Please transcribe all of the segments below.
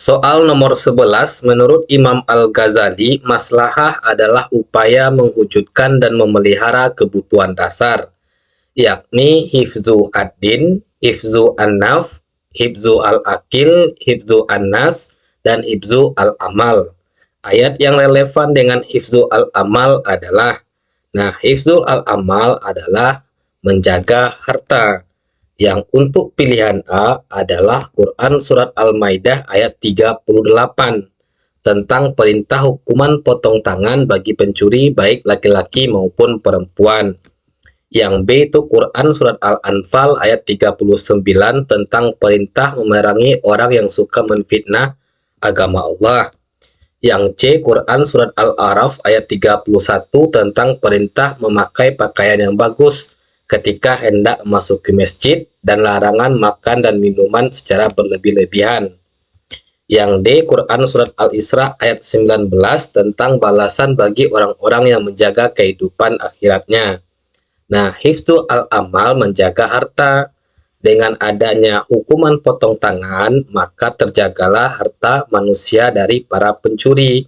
Soal nomor 11, menurut Imam Al-Ghazali, maslahah adalah upaya mewujudkan dan memelihara kebutuhan dasar, yakni hifzu ad-din, hifzu an-naf, hifzu al-akil, hifzu an-nas, dan hifzu al-amal. Ayat yang relevan dengan hifzu al-amal adalah, hifzu al-amal adalah menjaga harta. Yang untuk pilihan A adalah Quran Surat Al-Maidah ayat 38 tentang perintah hukuman potong tangan bagi pencuri baik laki-laki maupun perempuan. Yang B itu Quran Surat Al-Anfal ayat 39 tentang perintah memerangi orang yang suka menfitnah agama Allah. Yang C Quran Surat Al-A'raf ayat 31 tentang perintah memakai pakaian yang bagus ketika hendak memasuki masjid dan larangan makan dan minuman secara berlebih-lebihan. Yang D Quran Surat Al-Isra ayat 19 tentang balasan bagi orang-orang yang menjaga kehidupan akhiratnya. Hifzu al-amal menjaga harta. Dengan adanya hukuman potong tangan, maka terjagalah harta manusia dari para pencuri.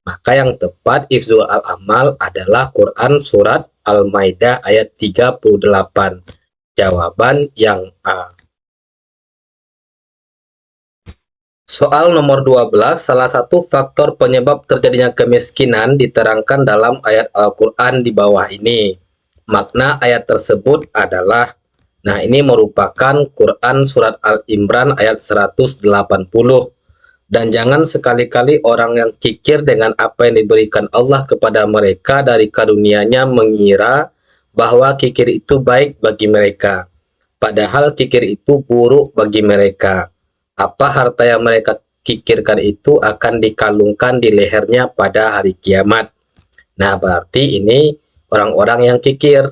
Maka yang tepat hifzu al-amal adalah Quran Surat Al-Maidah ayat 38. Jawaban yang A. Soal nomor 12, salah satu faktor penyebab terjadinya kemiskinan diterangkan dalam ayat Al-Quran di bawah ini. Makna ayat tersebut adalah, ini merupakan Quran Surat Al-Imran ayat 180. Dan jangan sekali-kali orang yang kikir dengan apa yang diberikan Allah kepada mereka dari karunia-Nya mengira bahwa kikir itu baik bagi mereka. Padahal kikir itu buruk bagi mereka. Apa harta yang mereka kikirkan itu akan dikalungkan di lehernya pada hari kiamat. Berarti ini orang-orang yang kikir.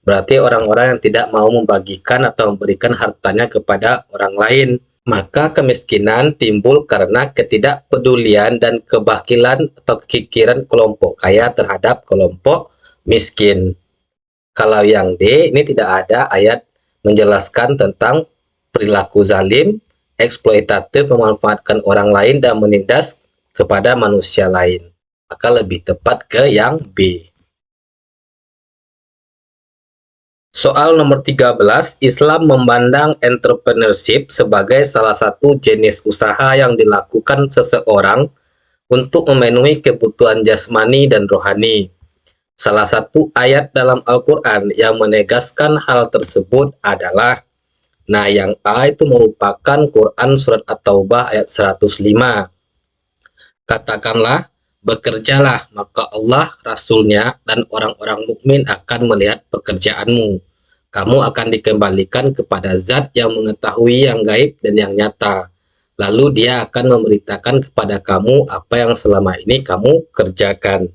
Berarti orang-orang yang tidak mau membagikan atau memberikan hartanya kepada orang lain. Maka kemiskinan timbul karena ketidakpedulian dan kebakilan atau kekikiran kelompok kaya terhadap kelompok miskin. Kalau yang D, ini tidak ada ayat menjelaskan tentang perilaku zalim, eksploitatif memanfaatkan orang lain dan menindas kepada manusia lain. Maka lebih tepat ke yang B. Soal nomor 13, Islam memandang entrepreneurship sebagai salah satu jenis usaha yang dilakukan seseorang untuk memenuhi kebutuhan jasmani dan rohani. Salah satu ayat dalam Al-Quran yang menegaskan hal tersebut adalah, yang A itu merupakan Quran Surat At-Taubah ayat 105. Katakanlah, bekerjalah, maka Allah, Rasul-Nya, dan orang-orang mukmin akan melihat pekerjaanmu. Kamu akan dikembalikan kepada Zat yang mengetahui yang gaib dan yang nyata. Lalu Dia akan memberitakan kepada kamu apa yang selama ini kamu kerjakan.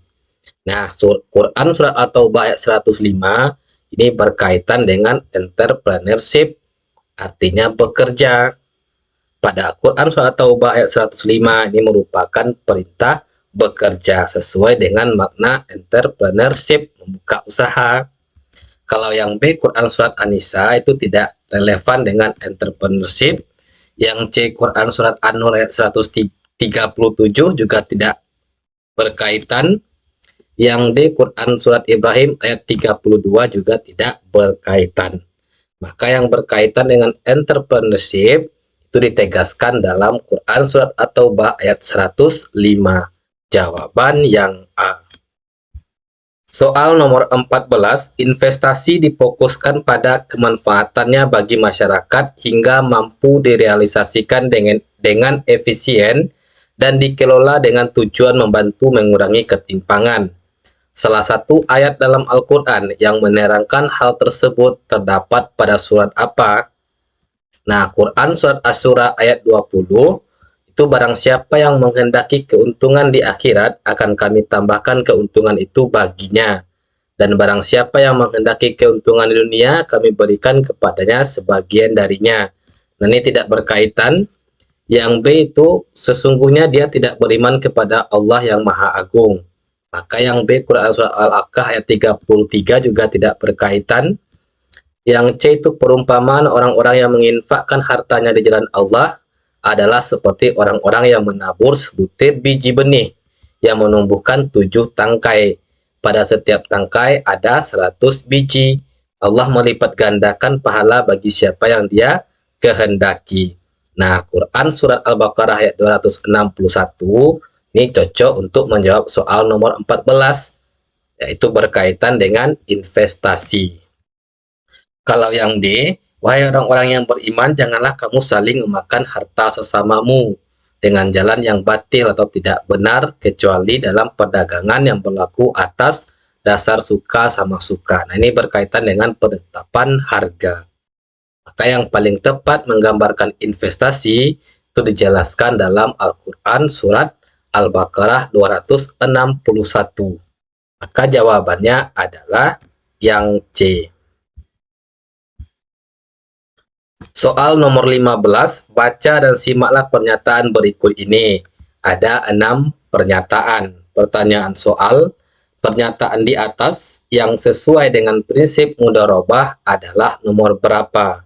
Quran Surat At-Taubah ayat 105 ini berkaitan dengan entrepreneurship, artinya bekerja. Pada Quran Surat At-Taubah ayat 105 ini merupakan perintah bekerja sesuai dengan makna entrepreneurship, membuka usaha. Kalau yang B Quran Surat An-Nisa itu tidak relevan dengan entrepreneurship. Yang C Quran Surat An-Nur ayat 137 juga tidak berkaitan. Yang D Quran Surat Ibrahim ayat 32 juga tidak berkaitan. Maka yang berkaitan dengan entrepreneurship itu ditegaskan dalam Quran Surat At-Taubah ayat 105. Jawaban yang A. Soal nomor 14, investasi difokuskan pada kemanfaatannya bagi masyarakat hingga mampu direalisasikan dengan efisien dan dikelola dengan tujuan membantu mengurangi ketimpangan. Salah satu ayat dalam Al-Quran yang menerangkan hal tersebut terdapat pada surat apa? Quran Surat Asy-Syura ayat 20, itu barang siapa yang menghendaki keuntungan di akhirat, akan kami tambahkan keuntungan itu baginya. Dan barang siapa yang menghendaki keuntungan di dunia, kami berikan kepadanya sebagian darinya. Ini tidak berkaitan. Yang B itu sesungguhnya dia tidak beriman kepada Allah yang Maha Agung. Maka yang B Quran Surat Al-Haqqah ayat 33 juga tidak berkaitan. Yang C itu perumpamaan orang-orang yang menginfakkan hartanya di jalan Allah, adalah seperti orang-orang yang menabur sebutir biji benih yang menumbuhkan 7 tangkai. Pada setiap tangkai ada 100 biji. Allah melipat gandakan pahala bagi siapa yang Dia kehendaki. Nah, Quran Surat Al-Baqarah ayat 261 ini cocok untuk menjawab soal nomor 14, yaitu berkaitan dengan investasi. Kalau yang D, wahai orang-orang yang beriman, janganlah kamu saling memakan harta sesamamu dengan jalan yang batil atau tidak benar, kecuali dalam perdagangan yang berlaku atas dasar suka sama suka. Nah, ini berkaitan dengan penetapan harga. Maka yang paling tepat menggambarkan investasi itu dijelaskan dalam Al-Quran Surat Al-Baqarah 261. Maka jawabannya adalah yang C. Soal nomor 15, baca dan simaklah pernyataan berikut ini. Ada 6 pernyataan. Pertanyaan soal, pernyataan di atas yang sesuai dengan prinsip mudharabah adalah nomor berapa?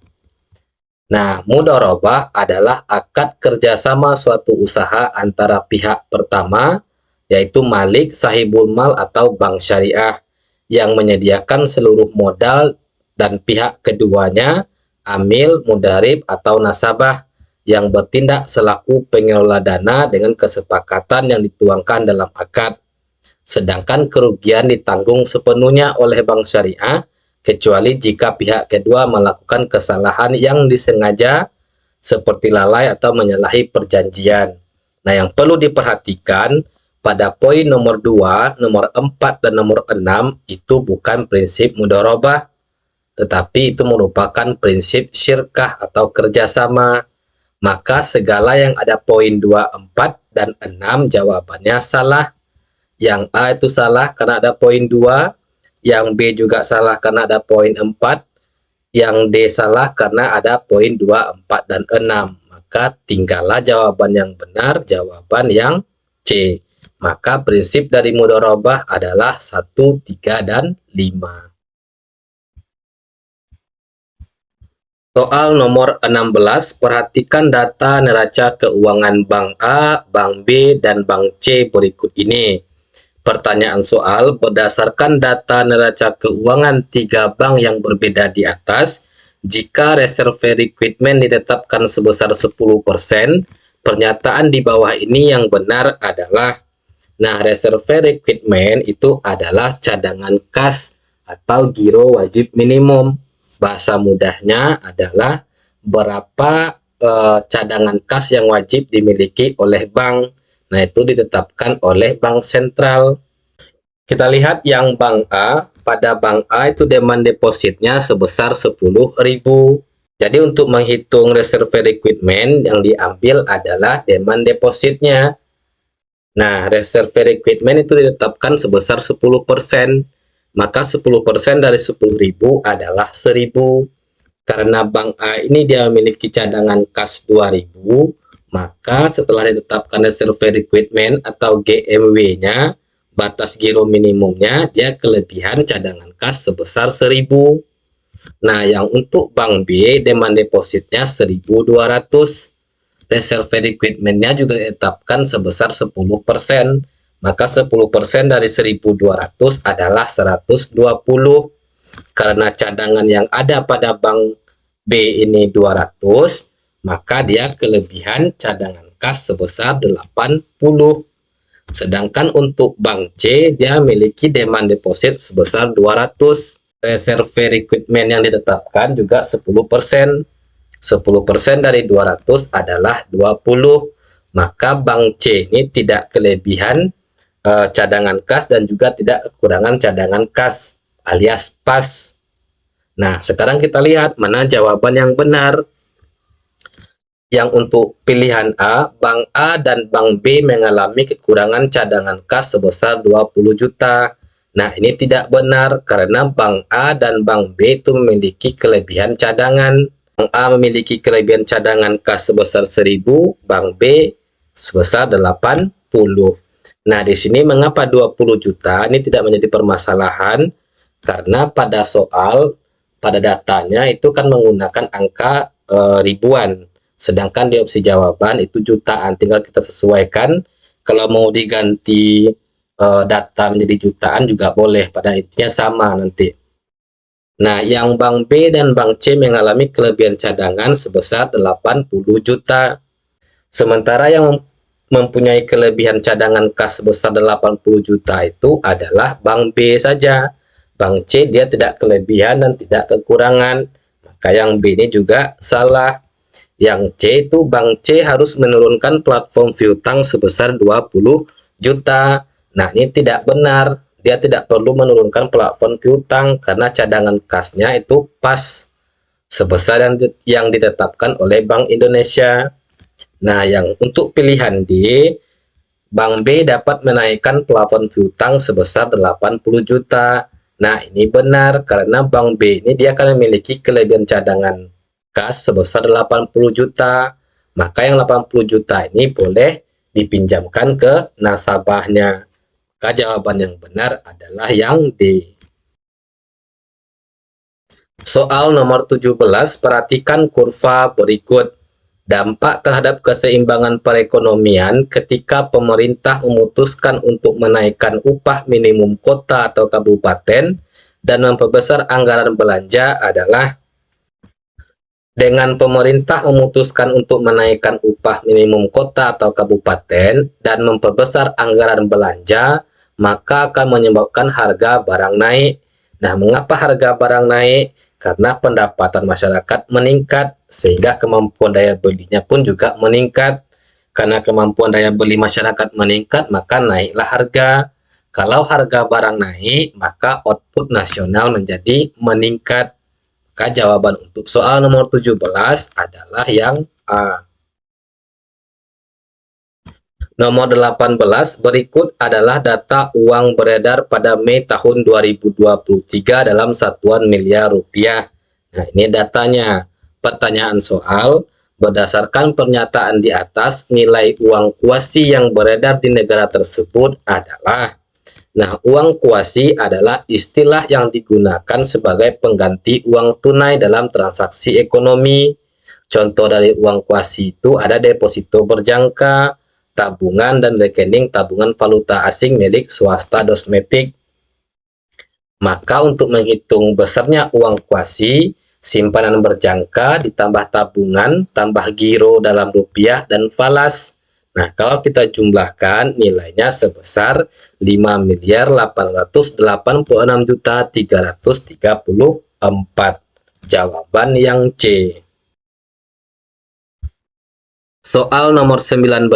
Nah, mudharabah adalah akad kerjasama suatu usaha antara pihak pertama, yaitu malik, sahibul mal atau bank syariah, yang menyediakan seluruh modal, dan pihak keduanya, amil, mudarib, atau nasabah, yang bertindak selaku pengelola dana dengan kesepakatan yang dituangkan dalam akad. Sedangkan kerugian ditanggung sepenuhnya oleh bank syariah, kecuali jika pihak kedua melakukan kesalahan yang disengaja, seperti lalai atau menyalahi perjanjian. Nah, yang perlu diperhatikan, pada poin nomor 2, nomor 4, dan nomor 6, itu bukan prinsip mudharabah, tetapi itu merupakan prinsip syirkah atau kerjasama. Maka segala yang ada poin 2, 4, dan 6 jawabannya salah. Yang A itu salah karena ada poin 2, yang B juga salah karena ada poin 4, yang D salah karena ada poin 2, 4, dan 6. Maka tinggallah jawaban yang benar, jawaban yang C. Maka prinsip dari mudharabah adalah 1, 3, dan 5. Soal nomor 16, perhatikan data neraca keuangan Bank A, Bank B, dan Bank C berikut ini. Pertanyaan soal, berdasarkan data neraca keuangan 3 bank yang berbeda di atas, jika reserve requirement ditetapkan sebesar 10%, pernyataan di bawah ini yang benar adalah, nah, reserve requirement itu adalah cadangan kas atau giro wajib minimum. Bahasa mudahnya adalah berapa cadangan kas yang wajib dimiliki oleh bank. Nah, itu ditetapkan oleh bank sentral. Kita lihat yang bank A, pada bank A itu demand depositnya sebesar 10.000. Jadi untuk menghitung reserve requirement yang diambil adalah demand depositnya. Nah, reserve requirement itu ditetapkan sebesar 10%. Maka 10% dari 10.000 adalah 1.000. Karena bank A ini dia memiliki cadangan kas 2.000, maka setelah ditetapkan reserve requirement atau GMW-nya, batas giro minimumnya, dia kelebihan cadangan kas sebesar 1.000. Nah, yang untuk Bank B, demand depositnya 1.200. Reserve requirement-nya juga ditetapkan sebesar 10%. Maka 10% dari 1.200 adalah 120. Karena cadangan yang ada pada Bank B ini 200, maka dia kelebihan cadangan kas sebesar 80. Sedangkan untuk Bank C, dia memiliki demand deposit sebesar 200. Reserve requirement yang ditetapkan juga 10%. 10% dari 200 adalah 20. Maka Bank C ini tidak kelebihan cadangan kas dan juga tidak kekurangan cadangan kas alias pas. Nah, sekarang kita lihat mana jawaban yang benar. Yang untuk pilihan A, Bank A dan Bank B mengalami kekurangan cadangan kas sebesar 20 juta. Nah, ini tidak benar karena Bank A dan Bank B itu memiliki kelebihan cadangan. Bank A memiliki kelebihan cadangan kas sebesar 1.000, Bank B sebesar 80. Nah, di sini mengapa 20 juta ini tidak menjadi permasalahan? Karena pada soal, pada datanya itu kan menggunakan angka ribuan. Sedangkan di opsi jawaban itu jutaan, tinggal kita sesuaikan. Kalau mau diganti data menjadi jutaan juga boleh, pada intinya sama nanti. Nah, yang Bank B dan Bank C mengalami kelebihan cadangan sebesar 80 juta. Sementara yang mempunyai kelebihan cadangan kas sebesar 80 juta itu adalah Bank B saja. Bank C dia tidak kelebihan dan tidak kekurangan. Maka yang B ini juga salah. Yang C itu Bank C harus menurunkan platform piutang sebesar 20 juta. Nah, ini tidak benar. Dia tidak perlu menurunkan platform piutang karena cadangan kasnya itu pas sebesar yang ditetapkan oleh Bank Indonesia. Nah, yang untuk pilihan D, Bank B dapat menaikkan plafon piutang sebesar 80 juta. Nah, ini benar karena Bank B ini dia akan memiliki kelebihan cadangan kas sebesar 80 juta. Maka yang 80 juta ini boleh dipinjamkan ke nasabahnya. Maka jawaban yang benar adalah yang D. Soal nomor 17, perhatikan kurva berikut. Dampak terhadap keseimbangan perekonomian ketika pemerintah memutuskan untuk menaikkan upah minimum kota atau kabupaten dan memperbesar anggaran belanja adalah: dengan pemerintah memutuskan untuk menaikkan upah minimum kota atau kabupaten dan memperbesar anggaran belanja, maka akan menyebabkan harga barang naik. Nah, mengapa harga barang naik? Karena pendapatan masyarakat meningkat, sehingga kemampuan daya belinya pun juga meningkat. Karena kemampuan daya beli masyarakat meningkat, maka naiklah harga. Kalau harga barang naik, maka output nasional menjadi meningkat. Maka jawaban untuk soal nomor 17 adalah yang A. Nomor 18, berikut adalah data uang beredar pada Mei tahun 2023 dalam satuan miliar rupiah. Nah, ini datanya. Pertanyaan soal, berdasarkan pernyataan di atas, nilai uang kuasi yang beredar di negara tersebut adalah. Nah, uang kuasi adalah istilah yang digunakan sebagai pengganti uang tunai dalam transaksi ekonomi. Contoh dari uang kuasi itu ada deposito berjangka, tabungan, dan rekening tabungan valuta asing milik swasta domestik. Maka untuk menghitung besarnya uang kuasi, simpanan berjangka ditambah tabungan, tambah giro dalam rupiah, dan falas. Nah, kalau kita jumlahkan nilainya sebesar 5.886.334. Jawaban yang C. Soal nomor 19,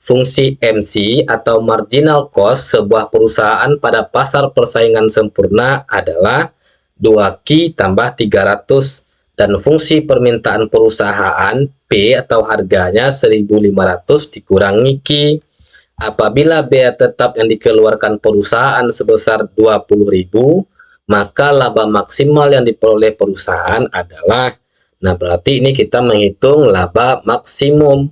fungsi MC atau marginal cost sebuah perusahaan pada pasar persaingan sempurna adalah 2Q tambah 300 dan fungsi permintaan perusahaan P atau harganya 1.500 dikurangi Q. Apabila biaya tetap yang dikeluarkan perusahaan sebesar 20.000, maka laba maksimal yang diperoleh perusahaan adalah. Nah, berarti ini kita menghitung laba maksimum.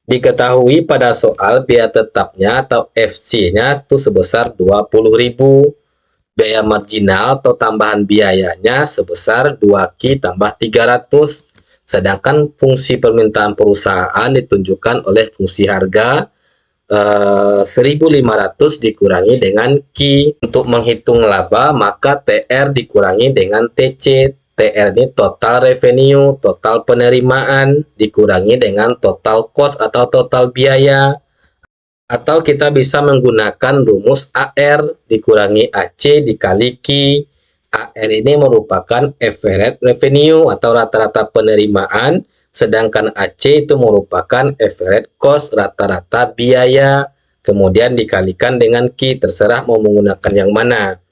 Diketahui pada soal biaya tetapnya atau FC-nya itu sebesar 20.000. Biaya marginal atau tambahan biayanya sebesar 2Q tambah 300. Sedangkan fungsi permintaan perusahaan ditunjukkan oleh fungsi harga 1.500 dikurangi dengan Q. Untuk menghitung laba, maka TR dikurangi dengan TC. TR ini total revenue, total penerimaan, dikurangi dengan total cost atau total biaya. Atau kita bisa menggunakan rumus AR dikurangi AC dikali Q. AR ini merupakan average revenue atau rata-rata penerimaan, sedangkan AC itu merupakan average cost, rata-rata biaya. Kemudian dikalikan dengan Q, terserah mau menggunakan yang mana.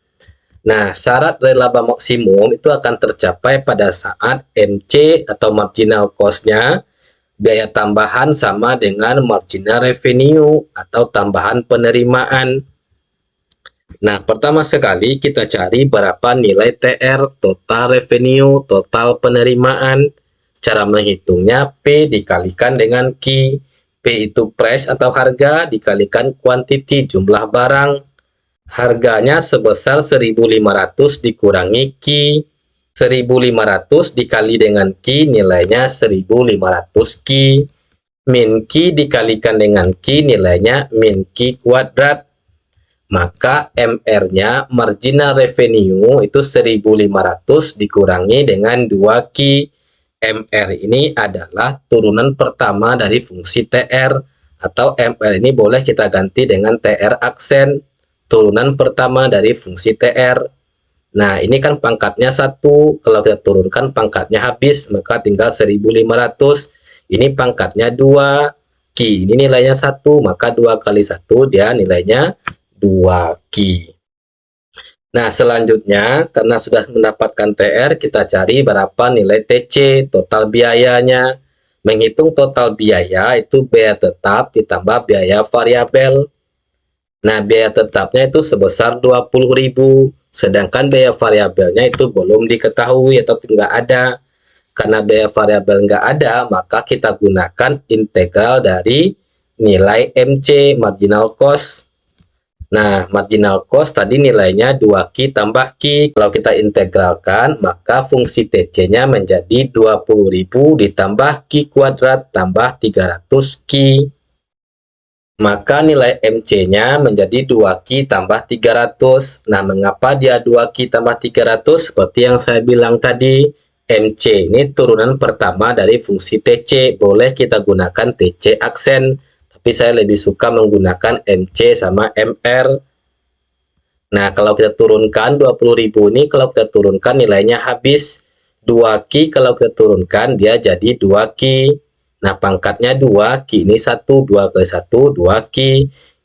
Nah, syarat dari laba maksimum itu akan tercapai pada saat MC atau marginal cost-nya, biaya tambahan sama dengan marginal revenue atau tambahan penerimaan. Nah, pertama sekali kita cari berapa nilai TR, total revenue, total penerimaan. Cara menghitungnya P dikalikan dengan Q. P itu price atau harga dikalikan quantity, jumlah barang. Harganya sebesar 1.500 dikurangi Q. 1.500 dikali dengan Q nilainya 1.500 Q. Min Q dikalikan dengan Q nilainya min Q kuadrat. Maka MR-nya marginal revenue itu 1.500 dikurangi dengan 2Q. MR ini adalah turunan pertama dari fungsi TR, atau MR ini boleh kita ganti dengan TR aksen, turunan pertama dari fungsi TR. Nah, ini kan pangkatnya 1. Kalau kita turunkan pangkatnya habis, maka tinggal 1.500. Ini pangkatnya 2. Q ini nilainya 1, maka 2 kali 1 dia nilainya 2Q. Nah, selanjutnya karena sudah mendapatkan TR, kita cari berapa nilai TC, total biayanya. Menghitung total biaya itu biaya tetap ditambah biaya variabel. Nah, biaya tetapnya itu sebesar 20.000, sedangkan biaya variabelnya itu belum diketahui atau tidak ada. Karena biaya variabel nggak ada, maka kita gunakan integral dari nilai MC, marginal cost. Nah, marginal cost tadi nilainya 2Q tambah Q. Kalau kita integralkan, maka fungsi TC-nya menjadi 20.000 ditambah Q kuadrat tambah 300Q. Maka nilai MC-nya menjadi 2Q tambah 300. Nah, mengapa dia 2Q tambah 300? Seperti yang saya bilang tadi, MC ini turunan pertama dari fungsi TC. Boleh kita gunakan TC aksen, tapi saya lebih suka menggunakan MC sama MR. Nah, kalau kita turunkan 20.000 ini, kalau kita turunkan nilainya habis. 2Q kalau kita turunkan, dia jadi 2Q. Nah, pangkatnya 2, Q ini 1, 2 kali 1, 2Q.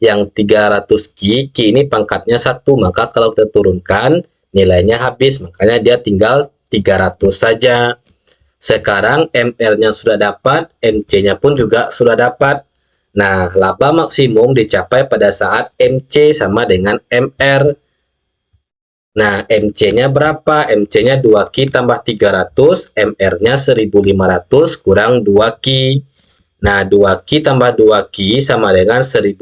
Yang 300Q, Q ini pangkatnya 1, maka kalau kita turunkan, nilainya habis, makanya dia tinggal 300 saja. Sekarang MR-nya sudah dapat, MC-nya pun juga sudah dapat. Nah, laba maksimum dicapai pada saat MC sama dengan MR. Nah, MC-nya berapa? MC-nya 2Q tambah 300, MR-nya 1.500 kurang 2Q. Nah, 2Q tambah 2Q sama dengan 1.500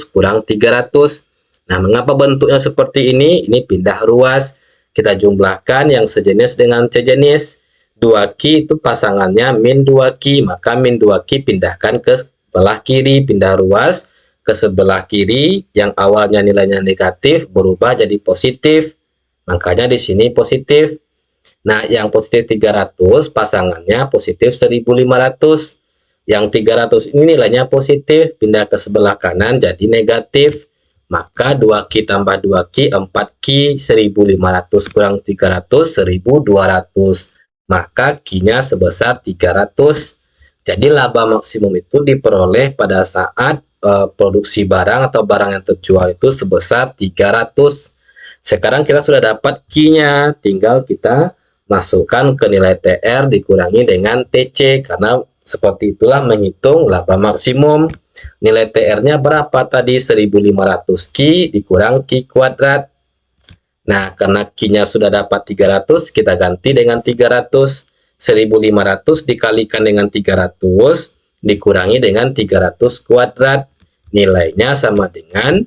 kurang 300. Nah, mengapa bentuknya seperti ini? Ini pindah ruas. Kita jumlahkan yang sejenis dengan sejenis. 2Q itu pasangannya min 2Q, maka min 2Q pindahkan ke sebelah kiri, pindah ruas ke sebelah kiri, yang awalnya nilainya negatif berubah jadi positif. Makanya di sini positif. Nah, yang positif 300 pasangannya positif 1.500. Yang 300 ini nilainya positif, pindah ke sebelah kanan jadi negatif. Maka 2Q tambah 2Q 4Q, 1.500 kurang 300 1.200. Maka Q-nya sebesar 300. Jadi laba maksimum itu diperoleh pada saat produksi barang atau barang yang terjual itu sebesar 300. Sekarang kita sudah dapat Q-nya, tinggal kita masukkan ke nilai TR dikurangi dengan TC, karena seperti itulah menghitung laba maksimum. Nilai TR-nya berapa tadi? 1.500 Q dikurang Q kuadrat. Nah, karena Q-nya sudah dapat 300, kita ganti dengan 300. 1.500 dikalikan dengan 300 dikurangi dengan 300 kuadrat. Nilainya sama dengan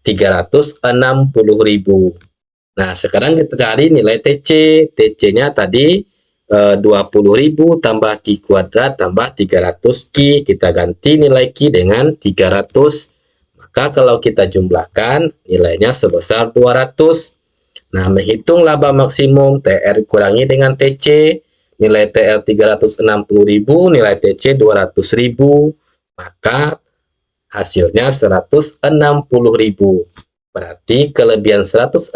360.000. Nah, sekarang kita cari nilai TC. TC-nya tadi 20.000 tambah Q kuadrat tambah 300Q. Kita ganti nilai Q dengan 300. Maka kalau kita jumlahkan, nilainya sebesar 200. Nah, menghitung laba maksimum, TR kurangi dengan TC. Nilai TR 360.000, nilai TC 200.000. Maka hasilnya 160.000. Berarti kelebihan 160.000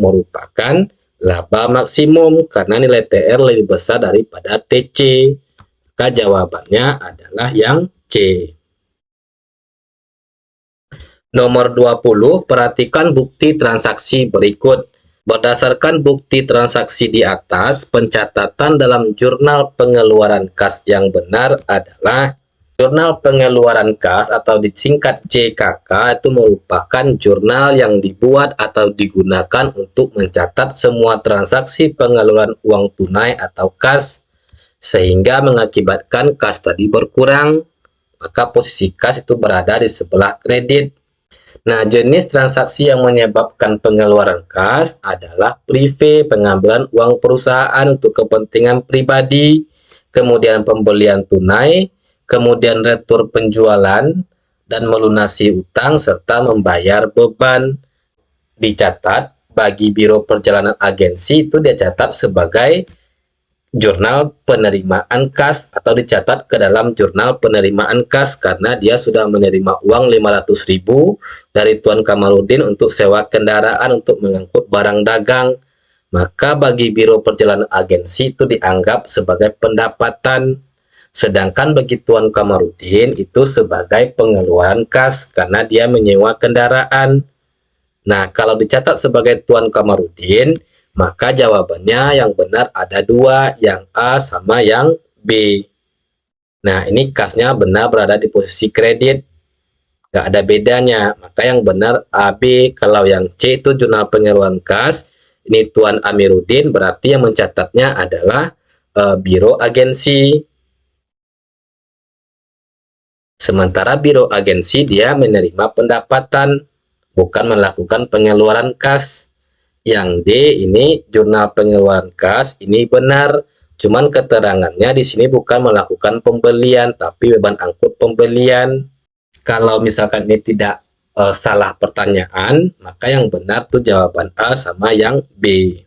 merupakan laba maksimum karena nilai TR lebih besar daripada TC. Maka jawabannya adalah yang C. Nomor 20, perhatikan bukti transaksi berikut. Berdasarkan bukti transaksi di atas, pencatatan dalam jurnal pengeluaran kas yang benar adalah jurnal pengeluaran kas atau disingkat JKK itu merupakan jurnal yang dibuat atau digunakan untuk mencatat semua transaksi pengeluaran uang tunai atau kas, sehingga mengakibatkan kas tadi berkurang. Maka posisi kas itu berada di sebelah kredit. Nah, jenis transaksi yang menyebabkan pengeluaran kas adalah prive, pengambilan uang perusahaan untuk kepentingan pribadi, kemudian pembelian tunai, kemudian retur penjualan, dan melunasi utang, serta membayar beban. Dicatat, bagi Biro Perjalanan Agensi itu dicatat sebagai jurnal penerimaan kas atau dicatat ke dalam jurnal penerimaan kas karena dia sudah menerima uang 500.000 dari Tuan Kamarudin untuk sewa kendaraan untuk mengangkut barang dagang. Maka bagi Biro Perjalanan Agensi itu dianggap sebagai pendapatan. Sedangkan bagi Tuan Kamarudin itu sebagai pengeluaran kas karena dia menyewa kendaraan. Nah, kalau dicatat sebagai Tuan Kamarudin, maka jawabannya yang benar ada dua, yang A sama yang B. Nah, ini kasnya benar berada di posisi kredit, nggak ada bedanya. Maka yang benar AB. Kalau yang C itu jurnal pengeluaran kas, ini Tuan Amiruddin, berarti yang mencatatnya adalah Biro Agensi. Sementara Biro Agensi dia menerima pendapatan, bukan melakukan pengeluaran kas. Yang D ini jurnal pengeluaran kas, ini benar. Cuman keterangannya di sini bukan melakukan pembelian, tapi beban angkut pembelian. Kalau misalkan ini tidak salah pertanyaan, maka yang benar tuh jawaban A sama yang B.